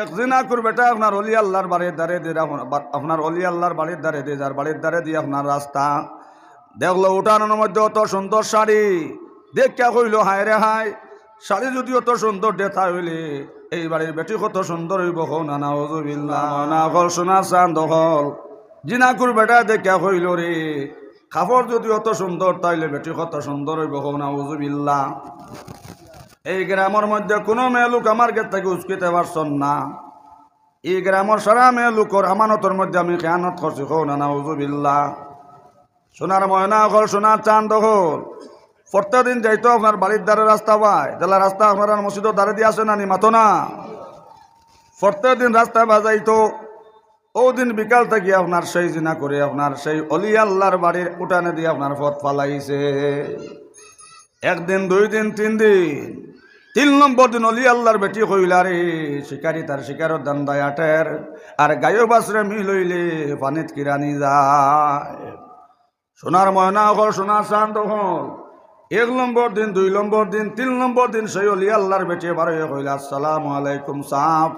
এক জিনাকুর বেটা আপনার অলি আল্লাহর বাড়ির দ্বারে দিয়ে আপনার অলি আল্লাহর বাড়ির দ্বারে দিয়ে যার বাড়ির দ্বারে দিয়ে আপনার রাস্তা দেখলো উঠানোর মধ্যে অত সুন্দর শাড়ি দেখা কইল হায় রে হায়, শাড়ি যদি অত সুন্দর দেখা হইলে এই বাড়ির বেটি কত সুন্দর হইব না নাউজুবিল্লাহ না হল সোনা চাঁদ হল। জিনাকুর বেটা দেখা কইল রে কাপড় যদি অত সুন্দর তাইলে বেটি কত সুন্দর হইব নাউজুবিল্লাহ। এই গ্রামের মধ্যে কোনো মেয়ে লোক আমার গেট থেকে উস্কিতে পারছন না। এই গ্রামের সারা মেয়ে লোকর আমানতের মধ্যে আমি খেয়ানত করছি না নাউজুবিল্লাহ। সোনার ময়না হল সোনার চাঁদ হল প্রত্যেকদিন যাইতো আপনার বাড়ির দ্বারে রাস্তা পায় তাহলে রাস্তা আপনার মসজিদের দ্বারে দিয়ে আসে না নি মাতো না। প্রত্যেকদিন রাস্তায় বাজাইতো ও দিন বিকাল থেকে আপনার সেই জিনা করে আপনার সেই অলি আল্লাহর বাড়ির উঠানে দিয়ে আপনার পথ ফালাইছে। একদিন দুই দিন তিন দিন, 3 নম্বর দিন অলি আল্লাহর বেটি কইলা রে শিকারি তার শিকারের দান্দায় আটের আর গায়ো বাসরে মিল হইলে পানিত কিরানি যায়। সোনার ময়না হল সোনার চাঁদ হল। 1 নম্বর দিন 2 নম্বর দিন 3 নম্বর দিন সেই অলি আল্লাহর বেটি বার হয়ে কইলা আসসালামু আলাইকুম সাহেব,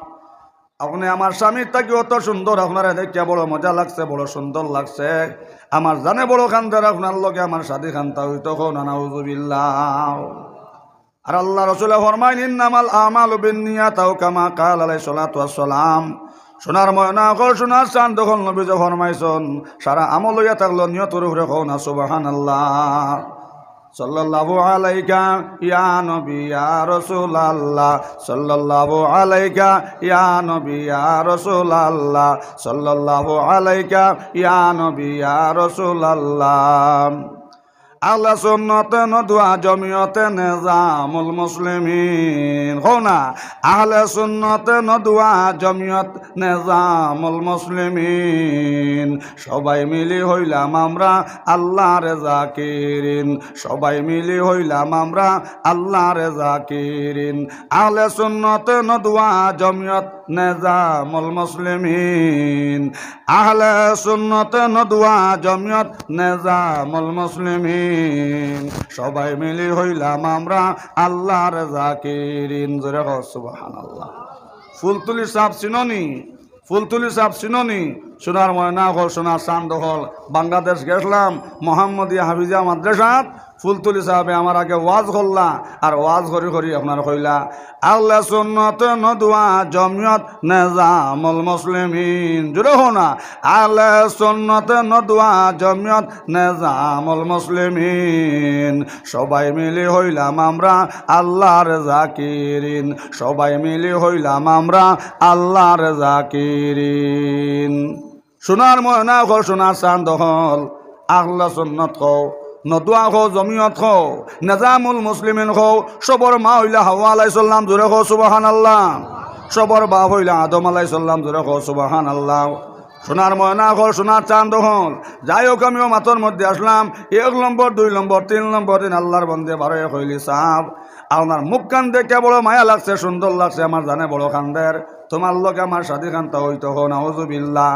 আপনি আমার স্বামীর থেকে অত সুন্দর, আপনারা দেখে বড় মজা লাগছে, বড় সুন্দর লাগছে, আমার জানে বড় খান্দার আপনার লগে আমার সাথী খান্তা হইতো না নাউজুবিল্লাহ। আর আল্লাহ রাসূল ফরমাইন ইন্নামাল আমালু বিন্নিয়াত আও কামা ক্বাল আলাইহিস সালাতু ওয়াস সালাম। সোনার ময়না হল সোনার চাঁদ যখন নবীজি ফরমাইছেন সারা আমল হইয়া থাকলো নিয়তের উপরে কও না সুবহানাল্লাহ। সাল্লাল্লাহু আলাইকা ইয়া নবী ইয়া রাসূলুল্লাহ, সাল্লাল্লাহু আলাইকা ইয়া নবী ইয়া রাসূলুল্লাহ, সাল্লাল্লাহু আলাইকা ইয়া নবী ইয়া রাসূলুল্লাহ। আহলে সুন্নাত নদওয়া জমিয়তে নিজামুল মুসলিমিন হও না, আহলে সুন্নাত নদওয়া জমিয়ত নিজামুল মুসলিমিন। সবাই মিলি হইলাম আমরা আল্লাহর জাকিরিন, সবাই মিলি হইলাম আমরা আল্লাহর জাকিরিন। আহলে সুন্নাত নদওয়া জমিয়ত নিজামুল মুসলিমিন, আহলে সুন্নাত নদওয়া জমিয়ত নিজামুল মুসলিমিন। সবাই মিলি হইলাম আমরা আল্লাহর জাকিরিন। জোরে কও সুবহানাল্লাহ। ফুলতুলি সাহেব চিননি? ফুলতুলি সাহেব চিননি? সোনার ময়না হল সোনার চাঁদ হল। বাংলাদেশ গেছিলাম মোহাম্মদিয়া হাফিজা মাদ্রাসাত, ফুলতুলি সাহেবে আমার আগে ওয়াজ করলা আর ওয়াজ করি করি আপনার কইলা আহলে সুন্নাত নদওয়া জমিয়ত নিজামুল মুসলিমিন। জোরে হো না, আহলে সুন্নাত নদওয়া জমিয়ত নিজামুল মুসলিমিন। সবাই মিলি হইলাম আমরা আল্লাহর জাকিরিন, সবাই মিলি হইলাম আমরা আল্লাহর জাকিরিন। সোনার ময়না হল সোনার চাঁদ হল। আহলে সুন্নাত কও, নদওয়া হো, জমিয়ত হো, নিজামুল মুসলিমিন হো। সবর মা হইলা হাওয়া আলাইহিস সালাম, জোরে হো সুবহানাল্লাহ। সবর বাপ হইলা আদম আলাইহিস সালাম, জোরে হো সুবহানাল্লাহ। সোনার ময়না হল সোনার চাঁদ হল। যাই হোক আমিও মাতর মধ্যে আসলাম। 1 নম্বর 2 নম্বর 3 নম্বর দিন আল্লাহর বন্দে বারে হইলি সাহেব, আপনার মুখ কান দেখে বড় মায়া লাগছে, সুন্দর লাগছে, আমার জানে বড় খান্দের, তোমার লোক আমার সাথী খান্তা হইতো হো নাউজুবিল্লাহ।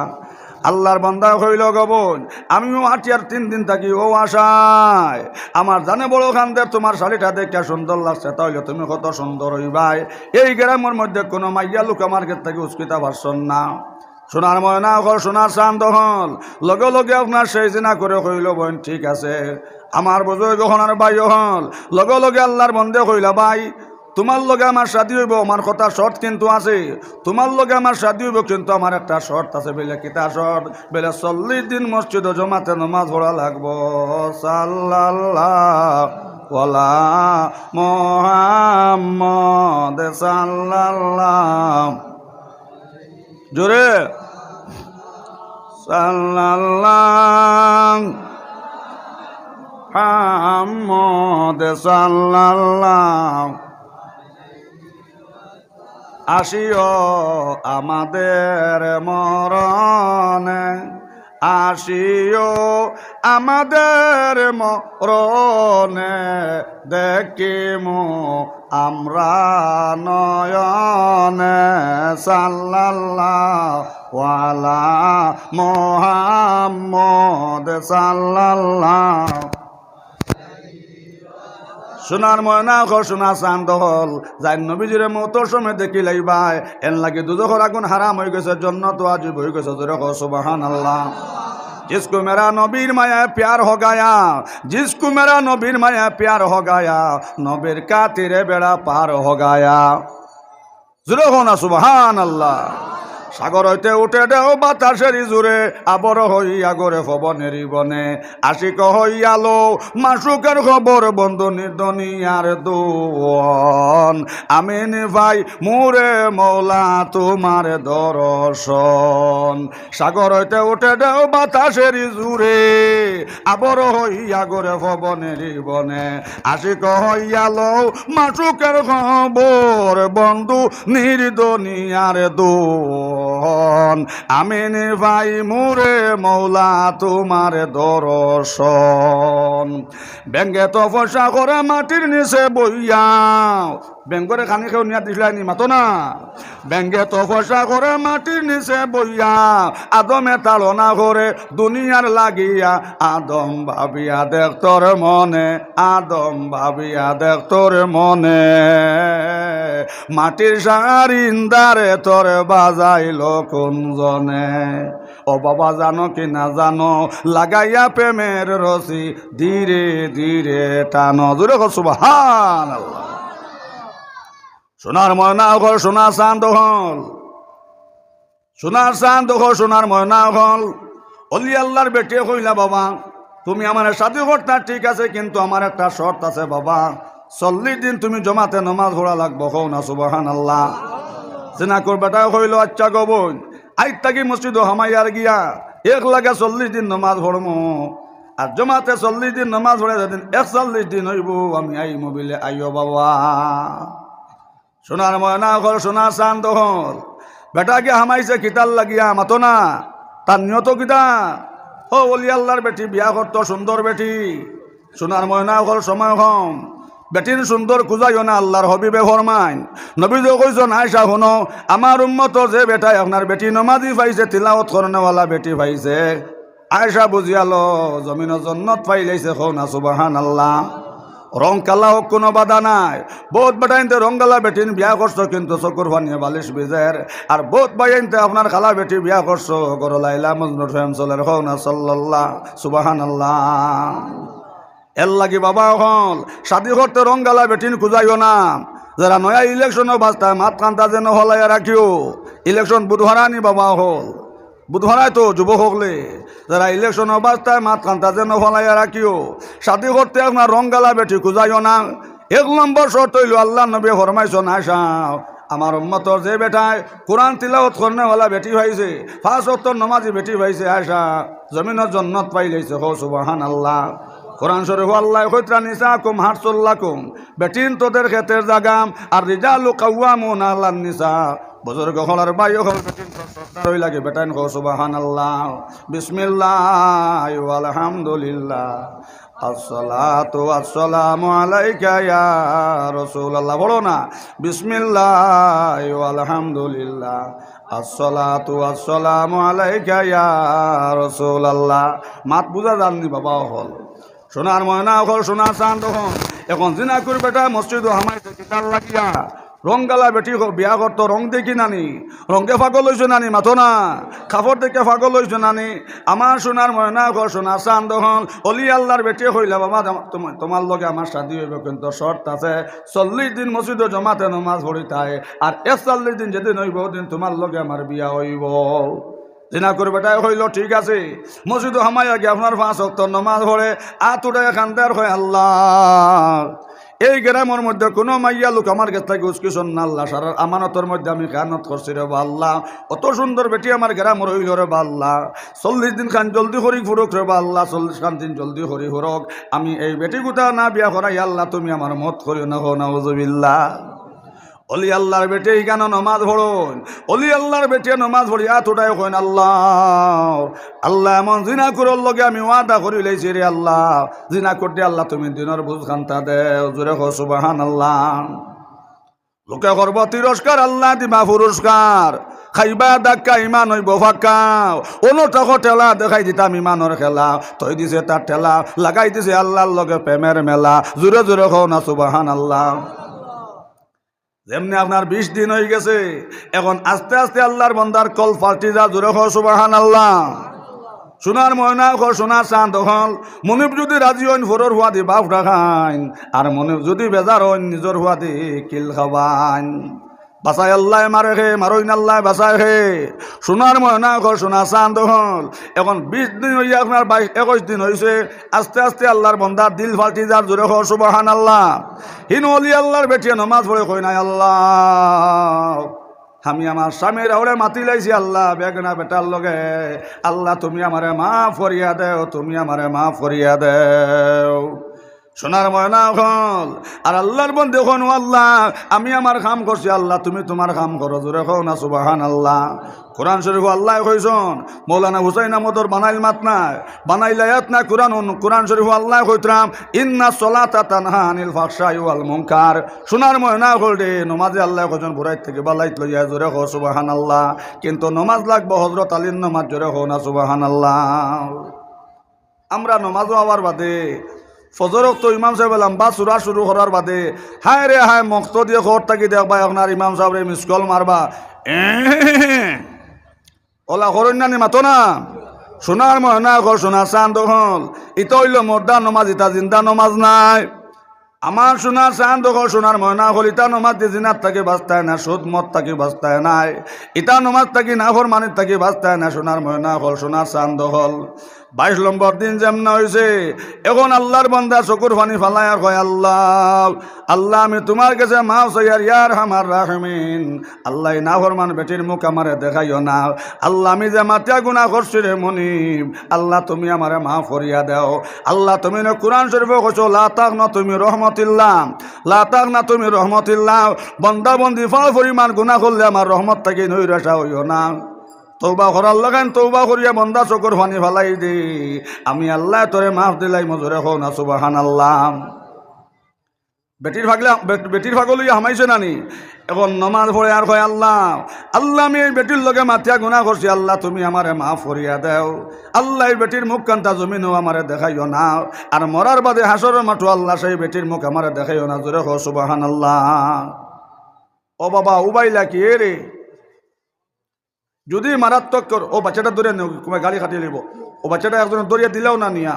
আল্লাহর বান্দা হইল গবন, আমিও আছি আর 3 দিন থাকি ও আশায়, আমার জানে বড় খান্দের তোমার শাড়িটা দেখে সুন্দর লাগছে, তাহলে তুমি কত সুন্দর হইবাই। এই গ্রামের মধ্যে কোনো মাইয়া লোক আমার কাছ থেকে উস্কিতা পারছন না। সোনার ময়না হল সোনার চাঁদ হল। লগে লগে আপনার সেই জিনা করে কইল বোন ঠিক আছে, আমার বোঝই গহনার ভাই হল। লগে লগে আল্লাহর বন্দে কইলা ভাই তোমার লগে আমার শাদী হইব, আমার কথা শর্ত কিন্তু আছে, তোমার লগে আমার শাদী হইব কিন্তু আমার একটা শর্ত আছে। বেলে কিতা শর্ত? বেলে 40 দিন মসজিদ জমাতে নামাজ পড়া লাগবো। সাল্লাল্লাহু আলা মুহাম্মদ সাল্লাল্লাহু, জোরে সাল্লাল্লাহু মুহাম্মদ সাল্লাল্লাহু। আসিও আমাদের মরণে, আসিও আমাদের মরণে, দেখিমু আমরা নয়নে। সাল্লাল্লাহু আলা মুহাম্মদ সাল্লাল্লাহু। সোনার ময়না ঘর সোনা চান্দ হল যাই নবীজিরে মৌতর সময় দেখি লাইবাই এন লাগে দুজখর আগুন হারাম হয়ে গেছে জন্নত ওয়াজিব হয়ে গেছে জোরে কও সুবহানাল্লাহ। जिसको मेरा नबीर माया प्यार हो गया, जिसको मेरा नबीर माया प्यार हो गया, नबीर का तेरे बेड़ा पार हो गया। জোরে কও না সুবহানাল্লাহ। সাগর হইতে উঠে দেও বাতাসের জুড়ে আবর হইয়া গরে পবনের বনে আশিক হইয়ালো মাসুকের খবর বন্ধু নিদনিয়ার দোন আমিন ভাই মুরে মৌলা তোমার দর্শন। সাগর হইতে উঠে দেও বাতাসের জুড়ে আবর হইয়া গরে পবনের বনে আশিক হইয়ালো মাসুকের খবর বন্ধু নির্দনিয়ার দোন আমিন ভাই মুরে মৌলা তোমার দর্শন। ব্যাঙ্গে তো ফসা করে মাটির নিচে বইয়া ব্যাঙ্গরে খানি খেউ নিয়া দিছিলানি মাতো না। ব্যাঙ্গে তো ফসা করে মাটির নিচে বইয়া আদমে তাড়না করে দুনিয়ার লাগিয়া আদম ভাবিয়া দেখ তোর মনে, আদম ভাবিয়া দেখ তোর মনে মাটির সারিন্দারে তোর বাজাইল কোনজনে। ও বাবা জানো কি না জানো লাগাইয়া প্রেমের রসি ধীরে ধীরে টানো। জোরে কও সুবহানাল্লাহ। সোনার ময়না ঘর সোনা চাঁদ হল, সোনার চাঁদ ঘর সোনার ময়না হল। অলি আল্লাহর বেটে কইলা বাবা তুমি আমার সাথে করতা ঠিক আছে, কিন্তু আমার একটা শর্ত আছে বাবা, 40 দিন তুমি জমাতে নমাজ পড়া লাগবো। কও না সুবহানাল্লাহ। জিনা করবেটা কইল আচ্ছা গো বোন আই তাকি মসজিদ হামাইয়ার গিয়া এক লাগে 40 দিন নমাজ পড়মু, আর জমাতে 40 দিন নমাজ পড়ে যেদিন 41 দিন হইব আমি আই মোবিলে আইও বাবা। সোনার ময়না ঘর সোনা চাঁদ হল বেটাকে হামাইছে কিতাল লাগিয়া মাতো না, তার নিয়ত কিতা ও অলি আল্লাহর বেটি বিয়া করত সুন্দর বেটি। সোনার ময়না ঘর সময় কম বেটির সুন্দর খুঁজাইও না, আল্লাহর হবিবে ফরমাইন নবী যে কইছেন আয়েশা শুনো আমার উম্মত যে বেটাই আপনার বেটি নমাজি পাইছে তিলাওয়াত করনেওয়ালা বেটি পাইছে আয়েশা বুঝিয়ালো জমিন জন্নত পাইলাইছে। কও না সুবহানাল্লাহ। রং কালা হোক কোনো বাধা নাই, বহুত বেটাইনতে রং কালা বেটিন বিয়া করছো কিন্তু চকুর পানিয়ে বালিশ বিজের, আর বহুত বাইনতে আপনার খালা বেটি বিয়া করছো গর লাইলা মজনুর ফেম চলের। কও না সাল্লাল্লাহ সুবহানাল্লাহ। এর লাগি বাবা হল শাদি করতে রঙ্গালা বেটিন খুঁজাইও না। যারা নয়া ইলেকশনও বাস্তায় মাত কান্তা যেন হলাইয়া রাখিও। ইলেকশন বুধহারানি বাবা হল বুধহারায় তো যুবক হকলে যারা ইলেকশন অবস্থায় মাত কান্তা যেন হলাইয়া রাখিও। শাদি করতে আপনার রঙ্গালা বেটি খুঁজাইও না। 1 নম্বর শর্ত হইল আল্লাহ নবী ফরমাইছেন আয়েশা আমার উম্মতর যে বেটায় কোরআন তিলাওয়াত করনেওয়ালা বেটি পাইছে 5 ওয়াক্ত নামাজি বেটি পাইছে আয়েশা জমিনের জান্নাত পাইলাইছে। কও সুবহানাল্লাহ। কোরআন শরীফ আল্লাহ কইত্রা নিসাকুম হারসুল্লাকুম বেটিন তোদের ক্ষেতের জাগাম আর রিজালু কাওয়ামুন আলান নিসা বুজুর্গ হলার বাইও হল বেটিন সরদার হই লাগে বেটাইন। কও সুবহানাল্লাহ। বিসমিল্লাহ আলহামদুলিল্লাহ আসসালাতু আসসালামু আলাইকা ইয়া রাসূলুল্লাহ। বলো না বিসমিল্লাহ আলহামদুলিল্লাহ আসসালাতু আসসালামু আলাইকা ইয়া রাসূলুল্লাহ। মাত বুঝা জাননি বাবা হল সোনার ময়না হল সোনা চাঁদ হল। এখন জিনা করে বেটা মসজিদ হামাইছে কিতাল লাগিয়া রঙ্গালা বেটি বিয়া করতো রং দেখি নানি রঙে পাগল হয়েছে নানি মাথো না কাপড় দেখে পাগল হয়েছে নানি। আমার সোনার ময়না ঘর সোনা চাঁদ হল অলি আল্লাহর বেটি হইলা বাবা তোমার লগে আমার শাদি হইব, কিন্তু শর্ত আছে 40 দিন মসজিদে জমাতে নমাজ পড়িতাই, আর 41 দিন যেদিন হইব দিন তোমার লগে আমার বিয়া হইব। জিনা করে বেটাই হইল ঠিক আছে। মসজিদ হামাইয়া গিয়ে আপনার 5 ওয়াক্ত নমাজ পড়ে আতুটা খান্দার হয় আল্লাহ এই গ্রামের মধ্যে কোনো মাইয়া লোক আমার কাছ থেকে উস্কিশন না আল্লাহ সারার আমানতের মধ্যে আমি খেয়ানত করছি রে বা আল্লাহ। অত সুন্দর বেটি আমার গ্রামের হইল রে বা আল্লাহ। 40 দিন খান জলদি হরি ফুরুক রে বা আল্লাহ। 40 খান দিন জলদি হরি ফুরুক। আমি এই বেটি গুতা না বিয়া করাই আল্লাহ তুমি আমার মত করিও না। হো নাউজুবিল্লাহ। অলি আল্লাহর বেটে কেন নমাজ পড়ুন। অলি আল্লাহর বেটে নমাজ পড়ি এতটাই কইন আল্লাহ আল্লাহ এমন জিনা করল লগে আমি ওয়াদা করি লাইছি রে আল্লাহ জিনা করতে আল্লাহ তুমি দিনের বুঝ খান্তা দে। জোরে কও সুবহানাল্লাহ। লোকে করব তিরস্কার আল্লাহ দিবা পুরস্কার। খাইবা দাক্কা ইমান হইব ফাক্কা অনুটাকো ঠেলা দেখাই দিতাম ইমানের খেলা তৈ দিছে তার ঠেলা লাগাই দিছে আল্লাহর লগে প্রেমের মেলা জোরে জোরে কও না সুবহানাল্লাহ। যেমনি আপনার 20 দিন হয়ে গেছে, এখন আস্তে আস্তে আল্লাহর বান্দার কল পাল্টি যা, জোরে কও সুবহানাল্লাহ। সোনার ময়না ঘর সোনার চাঁদ হল, মনিব যদি রাজি হইন ফোরর হুয়া দি বাপ রাখাইন, আর মনিব যদি বেজার হইন নিজর হুয়া দি কিল খাবাইন। বাসায় আল্লাহ মারে হে, মারইন আল্লাহ বাসায় হে। সোনার ময়না ঘর সোনার চাঁদ হল, এখন 20 দিন হইয়া আপনার 21 দিন হয়েছে, আস্তে আস্তে আল্লাহর বন্দার দিল ফাল্টি যার, জোরে কও সুবহানাল্লাহ। হিন অলি আল্লাহর বেটিয়ে নমাজ পড়ে কই নাই আল্লাহ আমি আমার স্বামীর আওরে মাতি লাইছি আল্লাহ বেগনা বেটার লগে, আল্লাহ তুমি আমারে মাফ করিয়া দেও, তুমি আমারে মাফ করিয়া দেও। সোনার ময়না হল আর আল্লাহর বন্ধু দেখুন আল্লাহ আমি আমার কাম করছি, আল্লাহ তুমি তোমার কাম করো, জোরে কও না সুবহানাল্লাহ। কোরআন শরীফ আল্লাহ কইছন, মৌলানা হুসাইন আহমদর বানাইল মাত নাই, বানাইল আয়াত না কোরআন শরীফ আল্লাহ কইতরাম ইন্না সলাতা তানহা আনিল ফাহশাই ওয়াল মুনকার। সোনার ময়না হল রে নমাজে আল্লাহ কইছন বুড়াইত থেকে বালাইত লইয়া, জোরে কও সুবহানাল্লাহ। কিন্তু নমাজ লাগবো হযরত আলীর নমাজ, জোরে কও না সুবহানাল্লাহ। আমরা নমাজও আবার বাদে ফজরক তো ইমাম সাহেব লম্বা সুরা শুরু করার বাদে হায় রে হায় মক্ত দিয়ে খবর থাকি দেখবা আপনার ইমাম সাহেব রে মিস কল মারবা ওলা করন্যানি মাতো না। সোনার ময়না ঘর সোনার চাঁদ হল, ইটা হইল মোর্দা নমাজ, ইটা জিন্দা নমাজ নাই। আমার সোনার চাঁদ ঘর সোনার ময়না হল, ইটা নমাজ দিয়ে জিনার থাকি বাঁচতায় না, সুদ মদ থাকি বাঁচতায় নাই, ইটা নমাজ থাকি না হর মানির থাকি বাঁচতায় না। সোনার ময়না হল সোনার চাঁদ হল 22 নম্বর দিন যেমন হয়েছে, এখন আল্লাহর বান্দা চকুর পানি ফালায় আর কয় আল্লাহ আল্লাহ আমি তোমার কাছে মাফ চাই আর ইয়ার হামার রাহমিন। আল্লাহ না ফরমান বেটির মুখ আমারে দেখাইও না, আল্লাহ আমি যে মাতিয়া গুনাহ করছি রে মনিব, আল্লাহ তুমি আমারে মাফ করিয়া দাও। আল্লাহ তুমি কোরআন শরীফে কইছো লা তাগনা তুমি রহমতিল্লাহ, লা তাগনা তুমি রহমতিল্লাহ। বান্দা বন্দি ফাল পরিমাণ গুনাহ করলে আমার রহমত থেকে নৈরাশা হইও না। তৌবা করার লাগান তৌবা করিয়া বন্দা চকুর পানি ফালাই দি, আমি আল্লাহ তোরে মাফ দিলাই, মজুরে কও না সুবহানাল্লাহ। বেটির ফাগলিয়া হামাইছে নানি, এখন নমাজ পড়ে আর কয় আল্লাহ আল্লাহ আমি এই বেটির লগে মাথিয়া গুনাহ করছি, আল্লাহ তুমি আমারে মাফ করিয়া দেও। আল্লাহ এই বেটির মুখ কান্তা জমিনও আমারে দেখাইও না, আর মরার বাদে হাসরের মাঠো আল্লাহ সেই বেটির মুখ আমারে দেখাইও না, জোরে কও সুবহানাল্লাহ। ও বাবা উবাইলা কি রে, যদি মারাত্মক কর ও বাচ্চাটা ধরে তোমার গাড়ি খাটিয়ে নিব, ও বাচ্চাটা একজন দরিয়া দিলেও না নিয়া,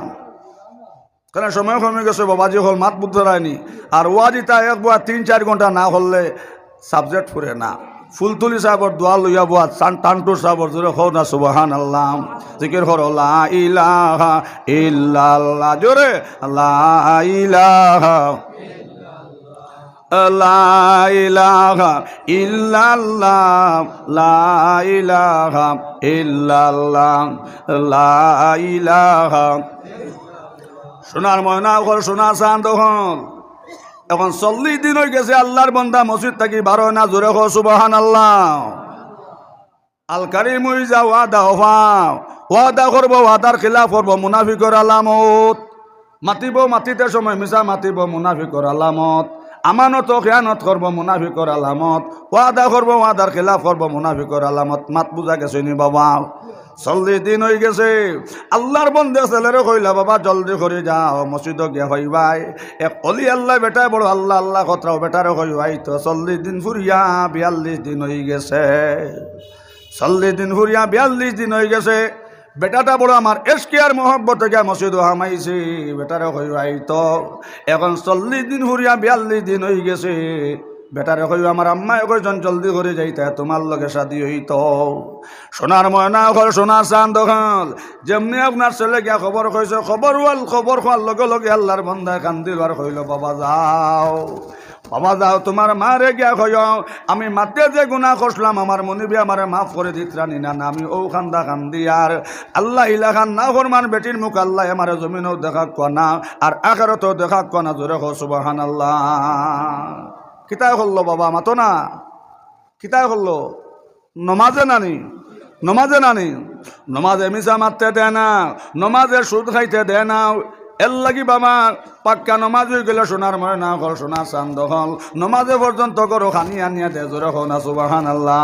কারণ সময় কমে গেছে, বাবাজি হল মাত বুদ্ধ রায়নি। আর ওয়াজিতা একবার 3-4 ঘন্টা না হলে সাবজেক্ট ফুরে না। ফুলতুলি সাহেবর দোয়া লইয়া বোয়া টানটুর সাহেবর জোরে কও না সুবহানাল্লাহ। জিকির করো লা ইলাহা ইল্লাল্লাহ, জোরে লা ইলাহা লা ইলাহা ইল্লাল্লাহ, লা ইলাহা ইল্লাল্লাহ, লা ইলাহা। সোনার ময়না ঘর সোনার চাঁদ হল, এখন 40 দিন হয়ে গেছে আল্লাহর বান্দা মসজিদ থাকি বার হয় না, জোরে কও সুবহানাল্লাহ। আল কারিম ইজা ওয়াদা ওয়াদা করবো, ওয়াদার খিলাফ করবো, মুনাফিকর আলামত। মাতিব মাতিতে সময় মিশা মাতিব, মুনাফিকর আলামত। আমানত খেয়ানত করবো, মুনাফিকর আলামত। ওয়াদা করবো, ওয়াদার খিলাফ করবো, মুনাফিকর আলামত। মাত বুঝা গেছে নি বাবা? 40 দিন হয়ে গেছে। আল্লাহর বন্দে ছেলেরে কইলা বাবা জলদি করে যাও মসজিদ গিয়া হইবাই। এক অলি আল্লাহ বেটায় বড় আল্লাহ আল্লাহ কথাও বেটারে হইবাই। তো 40 দিন ফুরিয়া 42 দিন হয়ে গেছে। 40 দিন ফুরিয়া 42 দিন হয়ে গেছে। বেটাটা বড় আমার এসকে আর মহব্বত থেকে মসজিদ হামাইছি, বেটারে হইবাই। তো এখন 40 দিন ফুরিয়া 42 দিন হয়ে গেছে। বেটারে কইব আমার আম্মায় কইজন জলদি করে যাইতে, তোমার লগে শাদি হইত। সোনার ময়না ঘর সোনার চাঁদ হল, যেমনি আপনার ছেলে গিয়া খবর কইছে, খবর খোয়ার লগে লগে আল্লাহর বন্দায় কান্দিল আর কইল বাবা যাও, বাবা যাও তোমার মারে গিয়া কইও আমি মাতে যে গুনাহ করলাম আমার মনিবি আমারে মাফ করে দিতরানি না, আমি ও খান্দা কান্দি আর আল্লাহ ইলাখান না ফরমান বেটির মুখ আল্লাহ আমারে জমিনও দেখা কোনা আর আখিরাতেও দেখা কোনা, জোরে কও সুবহানাল্লাহ। কিতায় করলো বাবা মাতো না, কিতায় করলো নমাজে নানি, নমাজে নানি, নমাজে মিশা মারতে দেয় না, নমাজে সুদ খাইতে দেয় না। এর লাগি বাবা পাক্কা নমাজ হয়ে গেলে সোনার ময়না ঘর সোনার চাঁদ হল, নমাজে পর্যন্ত করো খানি আনিয়া দে, জোরে কও না সুবহানাল্লাহ।